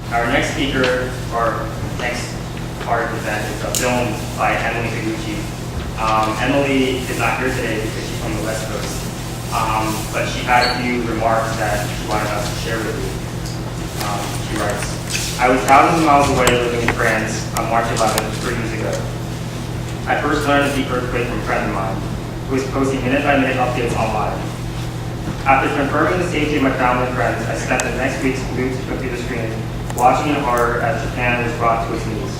Our next speaker, or next part of the event, is a film by Taguchi. Emily is not here today because she's from the West Coast, but she had a few remarks that she wanted us to share with you. She writes, "I was thousands of miles away living in France on March 11th, 3 years ago. I first learned of the earthquake from a friend of mine, who was posting minute-by-minute updates online. After confirming the safety of my family and friends, I spent the next weeks glued to the computer screen, watching in horror as Japan was brought to its knees.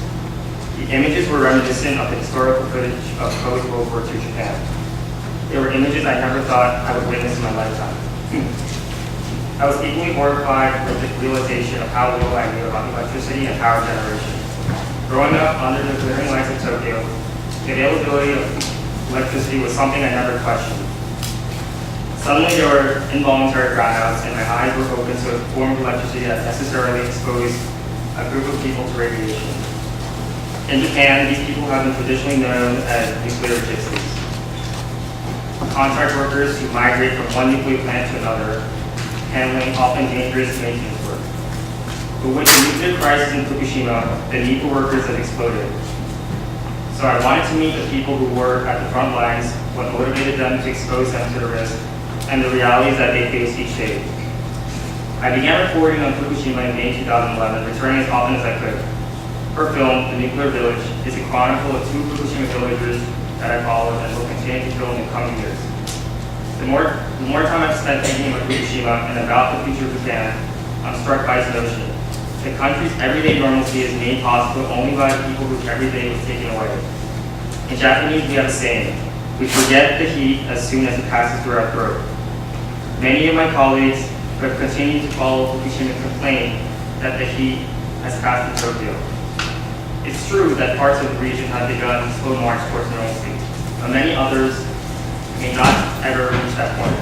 The images were reminiscent of the historical footage of post-World War II Japan. They were images I never thought I would witness in my lifetime. I was equally horrified with the realization of how little I knew about electricity and power generation. Growing up under the glittering lights of Tokyo, the availability of electricity was something I never questioned. Suddenly there were involuntary brownouts and my eyes were open to a form of electricity that necessarily exposed a group of people to radiation. In Japan, these people have been traditionally known as nuclear gypsies, contract workers who migrate from one nuclear plant to another, handling often dangerous maintenance work. But with the nuclear crisis in Fukushima, the need for workers has exploded. So I wanted to meet the people who were at the front lines, what motivated them to expose them to the risk, and the realities that they face each day. I began reporting on Fukushima in May 2011, returning as often as I could. Her film, The Nuclear Village, is a chronicle of 2 Fukushima villagers that I followed and will continue to film in the coming years. The more time I've spent thinking about Fukushima and about the future of Japan, I'm struck by its notion. The country's everyday normalcy is made possible only by the people whose everyday was taken away. In Japanese, we have a saying, we forget the heat as soon as it passes through our throat. Many of my colleagues who have continued to follow Fukushima complain that the heat has passed through Tokyo. It's true that parts of the region have begun a slow march towards normalcy, but many others may not ever reach that point.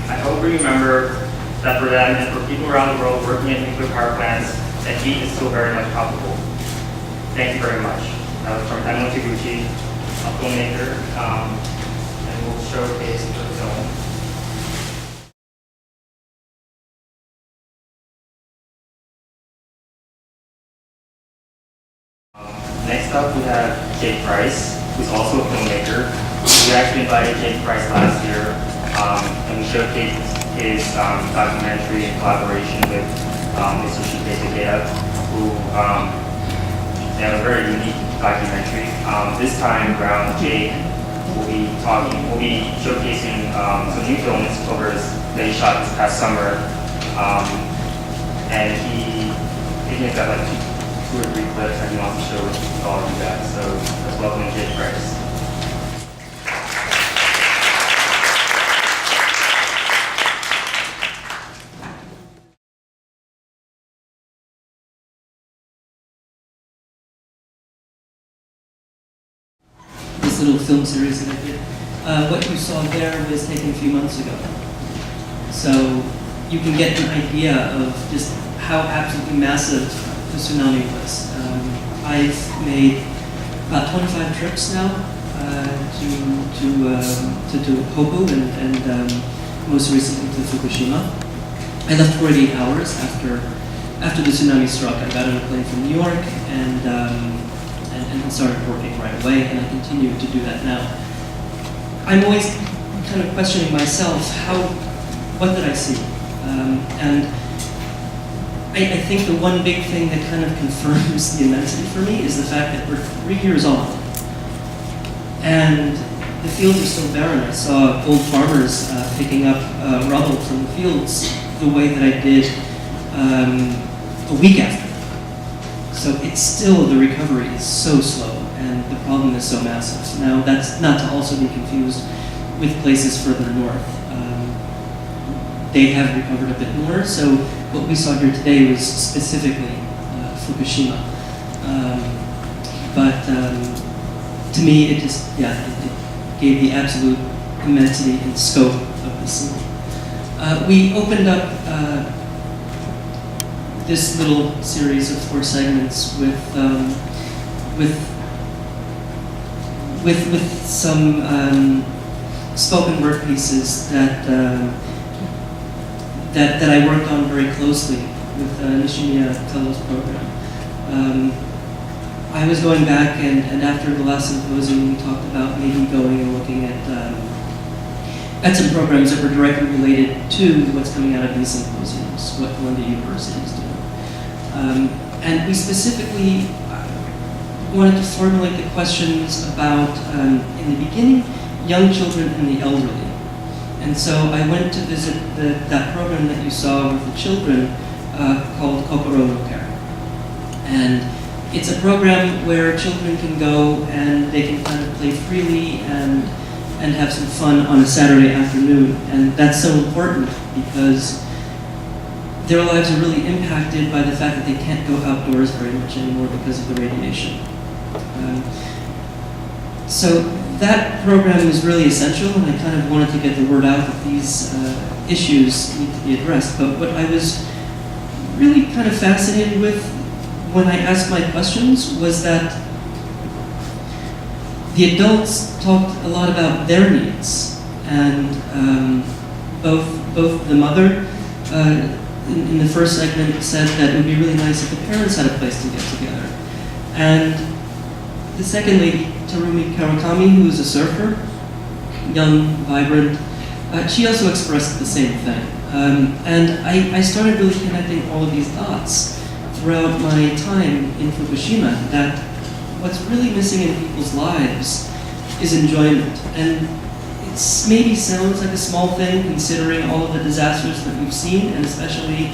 I hope we remember that for them and for people around the world working at nuclear power plants, that heat is still very much palpable." Thank you very much. That was from Emily Taguchi, a filmmaker, and we'll showcase the film. Next up, we have Jake Price, who's also a filmmaker. We actually invited Jake Price last year, and we showcased his documentary in collaboration with Mr. Takeda, who they have a very unique documentary. This time around, Jake will be showcasing some new films that he shot this past summer, and he's got like 2 or 3 clips that he wants to show with all of you guys. So let's welcome Jake Price. This little film series that I did, what you saw there was taken a few months ago. So you can get an idea of just how absolutely massive the tsunami was. I've made about 25 trips now to Hobu and most recently to Fukushima. I left 48 hours after the tsunami struck. I got on a plane from New York and started working right away, and I continue to do that now. I'm always kind of questioning myself, what did I see? And I think the one big thing that kind of confirms the immensity for me is the fact that we're 3 years on, and the fields are still barren. I saw old farmers picking up rubble from the fields the way that I did a week after. So it's still, the recovery is so slow, and the problem is so massive. Now, that's not to also be confused with places further north. They have recovered a bit more, so what we saw here today was specifically Fukushima. But to me, it gave the absolute immensity and scope of the scene. We opened up this little series of 4 segments with some spoken word pieces that I worked on very closely with Nishimiya Fellows Program. I was going back, and after the last symposium, we talked about maybe going and looking at some programs that were directly related to what's coming out of these symposiums, what Columbia University is doing. And we specifically wanted to formulate the questions about, in the beginning, young children and the elderly. And so I went to visit that program that you saw with the children called Kokoro no Care. And it's a program where children can go and they can kind of play freely and have some fun on a Saturday afternoon. And that's so important because their lives are really impacted by the fact that they can't go outdoors very much anymore because of the radiation. So that program is really essential, and I kind of wanted to get the word out that these issues need to be addressed. But what I was really kind of fascinated with when I asked my questions was that the adults talked a lot about their needs, and both the mother in the first segment said that it would be really nice if the parents had a place to get together, and the second lady, Terumi Kawakami, who is a surfer, young, vibrant, she also expressed the same thing. And I started really connecting all of these dots throughout my time in Fukushima, that what's really missing in people's lives is enjoyment. And it maybe sounds like a small thing considering all of the disasters that we've seen, and especially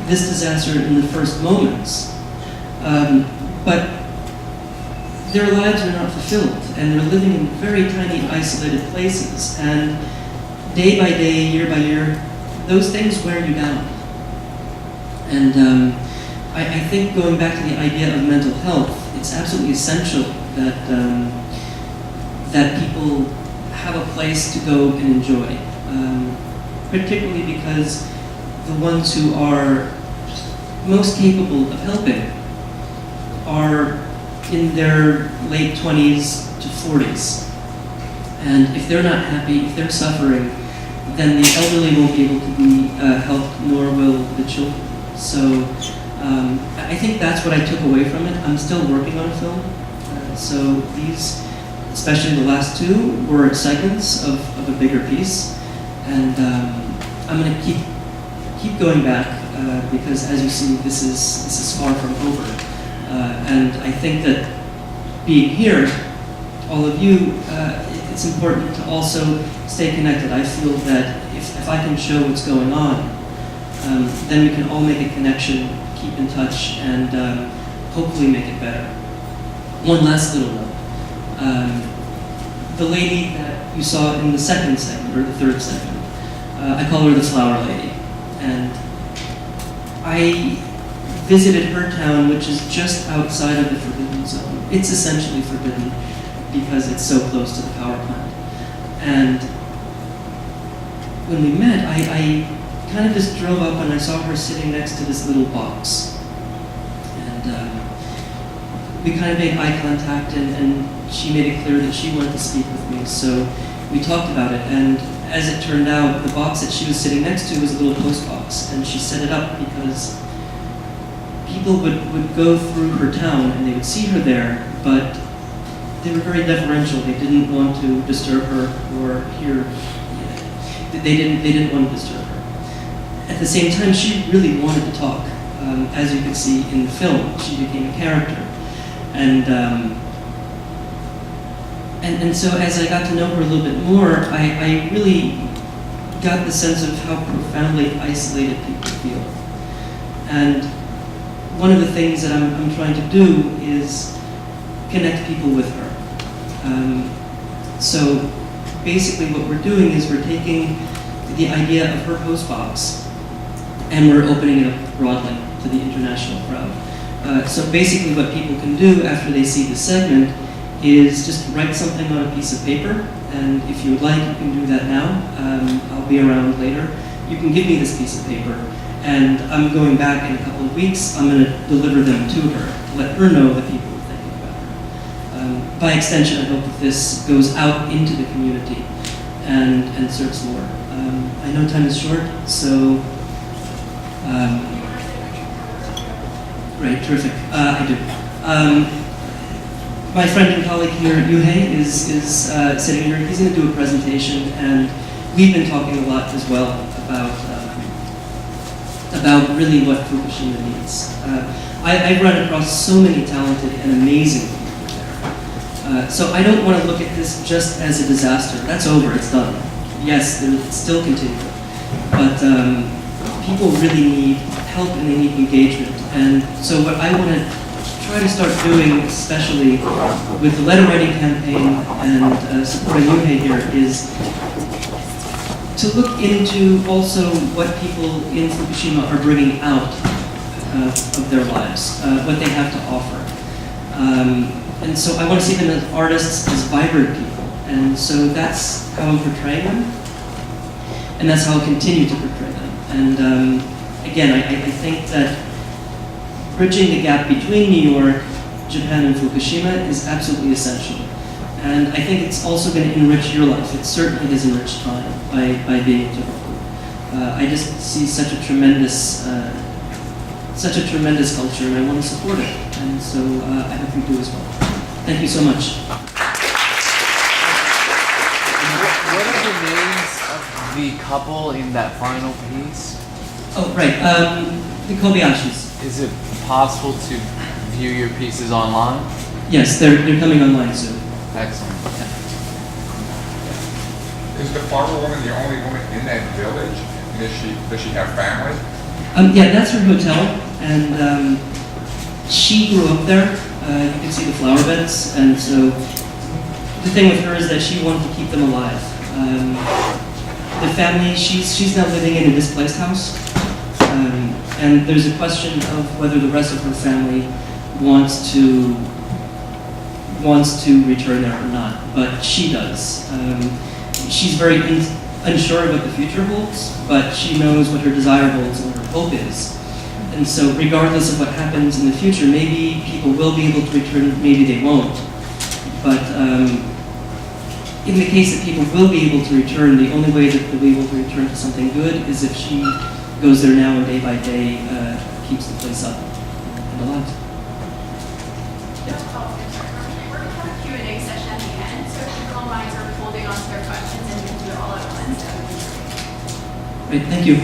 this disaster in the first moments. But their lives are not fulfilled, and they're living in very tiny, isolated places. And day by day, year by year, those things wear you down. And I think going back to the idea of mental health, it's absolutely essential that that people have a place to go and enjoy, particularly because the ones who are most capable of helping are in their late 20s to 40s. And if they're not happy, if they're suffering, then the elderly won't be able to be helped, nor will the children. So I think that's what I took away from it. I'm still working on a film. So these, especially the last two, were segments of a bigger piece. And I'm going to keep going back because, as you see, this is far from over. And I think that being here, all of you, it's important to also stay connected. I feel that if I can show what's going on, then we can all make a connection, keep in touch, and hopefully make it better. One last little note. The lady that you saw in the second segment, or the third segment, I call her the flower lady. And I visited her town, which is just outside of the forbidden zone. It's essentially forbidden because it's so close to the power plant. And when we met, I kind of just drove up and I saw her sitting next to this little box. And we kind of made eye contact, and she made it clear that she wanted to speak with me. So we talked about it, and as it turned out, the box that she was sitting next to was a little post box, and she set it up because people would go through her town and they would see her there, but they were very deferential. They didn't want to disturb her or hear. They didn't want to disturb her. At the same time, she really wanted to talk. As you can see in the film, she became a character, and so as I got to know her a little bit more, I really got the sense of how profoundly isolated people feel. And one of the things that I'm trying to do is connect people with her. So basically what we're doing is we're taking the idea of her post box and we're opening it up broadly to the international crowd. So basically what people can do after they see the segment is just write something on a piece of paper, and if you would like, you can do that now. I'll be around later. You can give me this piece of paper, and I'm going back in a couple of weeks. I'm going to deliver them to her, let her know that people are thinking about her. By extension, I hope that this goes out into the community and serves more. I know time is short, so Great, terrific. I do. My friend and colleague here, Yuhei, is sitting here. He's going to do a presentation, and we've been talking a lot as well about really what Fukushima needs. I've run across so many talented and amazing people there. So I don't want to look at this just as a disaster. That's over, it's done. Yes, it's still continuing. But people really need help and they need engagement. And so what I want to try to start doing, especially with the letter writing campaign and supporting Yuhei here, is to look into also what people in Fukushima are bringing out of their lives, what they have to offer. And so I want to see them as artists, as vibrant people. And so that's how I'm portraying them. And that's how I'll continue to portray them. And again, I think that bridging the gap between New York, Japan, and Fukushima is absolutely essential. And I think it's also going to enrich your life. It certainly has enriched mine by being in Japan. I just see such a tremendous culture, and I want to support it. And so I hope you do as well. Thank you so much. What are the names of the couple in that final piece? Oh, right. The Kobayashis. Is it possible to view your pieces online? Yes, they're coming online soon. Excellent. Is the farmer woman the only woman in that village? And does she have family? Yeah, that's her hotel, and she grew up there. You can see the flower beds, and so the thing with her is that she wanted to keep them alive. The family, she's now living in a displaced house, and there's a question of whether the rest of her family wants to return there or not, but she does. She's very unsure of what the future holds, but she knows what her desire holds and what her hope is. And so regardless of what happens in the future, maybe people will be able to return, maybe they won't. But in the case that people will be able to return, the only way that they'll be able to return to something good is if she goes there now and day by day keeps the place up and alive. We're going to have a Q&A session at the end, so if people online are holding on to their questions and we can do it all at once, that would be great. Great, thank you.